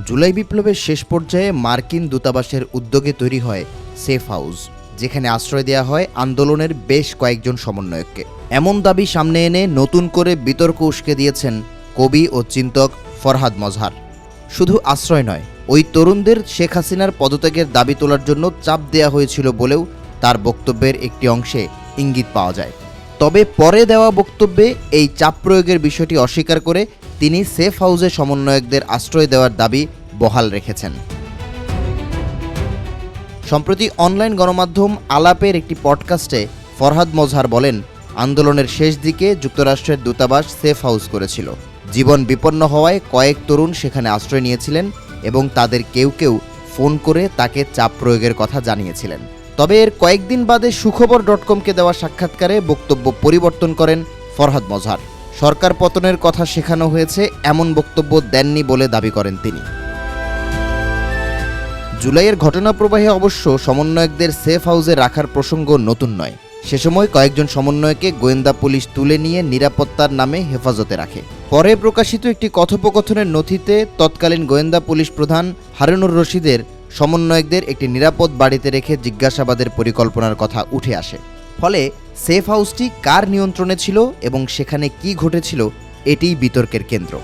জুলাই বিপ্লবের শেষ পর্যায়ে মার্কিন দূতাবাসের উদ্যোগে তৈরি হয় সেফ হাউস, যেখানে আশ্রয় দেওয়া হয় আন্দোলনের বেশ কয়েকজন সমন্বয়ককে। এমন দাবি সামনে এনে নতুন করে বিতর্ক উস্কে দিয়েছেন কবি ও চিন্তক ফরহাদ মজহার। শুধু আশ্রয় নয়, ওই তরুণদের শেখ হাসিনার পদত্যাগের দাবি তোলার জন্য চাপ দেওয়া হয়েছিল বলেও তার বক্তব্যের একটি অংশে ইঙ্গিত পাওয়া যায়। তবে পরে দেওয়া বক্তব্যে এই চাপ প্রয়োগের বিষয়টি অস্বীকার করে তিনি সেফ হাউসে সমন্বয়কদের আশ্রয় দেওয়ার দাবি বহাল রেখেছেন। সম্প্রতি অনলাইন গণমাধ্যম আলাপের একটি পডকাস্টে ফরহাদ মজহার বলেন, আন্দোলনের শেষ দিকে যুক্তরাষ্ট্রের দূতাবাস সেফ হাউস করেছিল। জীবন বিপন্ন হওয়ায় কয়েক তরুণ সেখানে আশ্রয় নিয়েছিলেন এবং তাদের কেউ কেউ ফোন করে তাকে চাপ প্রয়োগের কথা জানিয়েছিলেন। তবে এর কয়েকদিন বাদে সুখবর.কমকে দেওয়া সাক্ষাৎকারে বক্তব্য পরিবর্তন করেন ফরহাদ মজহার। সরকার পতনের কথা শেখানো হয়েছে এমন বক্তব্য দেননি বলে দাবি করেন তিনি। জুলাইয়ের ঘটনা প্রবাহে অবশ্য সমন্বয়কদের সেফ হাউসে রাখার প্রসঙ্গ নতুন নয়। সে সময় কয়েকজন সমন্বয়কে গোয়েন্দা পুলিশ তুলে নিয়ে নিরাপত্তার নামে হেফাজতে রাখে। পরে প্রকাশিত একটি কথোপকথনের নথিতে তৎকালীন গোয়েন্দা পুলিশ প্রধান হারুনুর রশিদের সমন্বয়কদের একটি নিরাপদ বাড়িতে রেখে জিজ্ঞাসাবাদের পরিকল্পনার কথা উঠে আসে। ফলে সেফ হাউসটি কার নিয়ন্ত্রণে ছিল এবং সেখানে কি ঘটেছিল, এটিই বিতর্কের কেন্দ্র।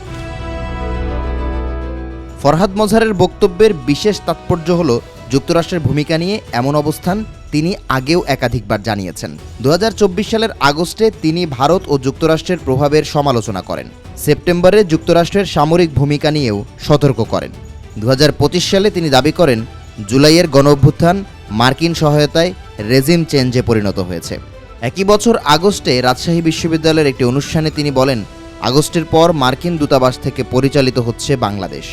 ফরহাদ মজহারের বক্তব্যের বিশেষ তাৎপর্য হল, যুক্তরাষ্ট্রের ভূমিকা নিয়ে এমন অবস্থান তিনি আগেও একাধিকবার জানিয়েছেন। 2024 সালের আগস্টে তিনি ভারত ও যুক্তরাষ্ট্রের প্রভাবের সমালোচনা করেন। সেপ্টেম্বরে যুক্তরাষ্ট্রের সামরিক ভূমিকা নিয়েও সতর্ক করেন। 2025 সালে তিনি দাবি করেন, জুলাইয়ের গণঅভ্যুত্থান মার্কিন সহায়তায় রেজিম চেঞ্জে পরিণত হয়েছে। একই বছর আগস্টে রাজশাহী বিশ্ববিদ্যালয়ের একটি অনুষ্ঠানে তিনি বলেন, আগস্টের পর মার্কিন দূতাবাস থেকে পরিচালিত হচ্ছে বাংলাদেশ।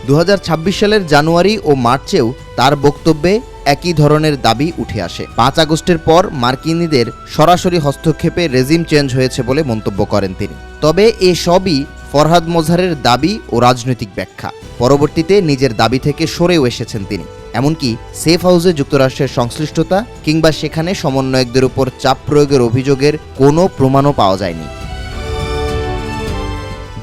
2026 সালের জানুয়ারি ও মার্চেও তার বক্তব্যে একই ধরনের দাবি উঠে আসে। 5 আগস্টের পর মার্কিনীদের সরাসরি হস্তক্ষেপে রেজিম চেঞ্জ হয়েছে বলে মন্তব্য করেন তিনি। তবে এসবই ফরহাদ মজহারের দাবি ও রাজনৈতিক ব্যাখ্যা। পরবর্তীতে নিজের দাবি থেকে সরেও এসেছেন তিনি। এমনকি সেফ হাউসে যুক্তরাষ্ট্রের সংশ্লিষ্টতা কিংবা সেখানে সমন্বয়কদের উপর চাপ প্রয়োগের অভিযোগের কোনো প্রমাণও পাওয়া যায়নি।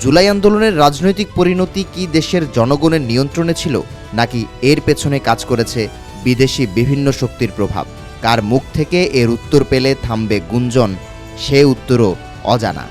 জুলাই আন্দোলনের রাজনৈতিক পরিণতি কি দেশের জনগণের নিয়ন্ত্রণে ছিল, নাকি এর পেছনে কাজ করেছে বিদেশি বিভিন্ন শক্তির প্রভাব? কার মুখ থেকে এর উত্তর পেলে থামবে গুঞ্জন, সে উত্তরও অজানা।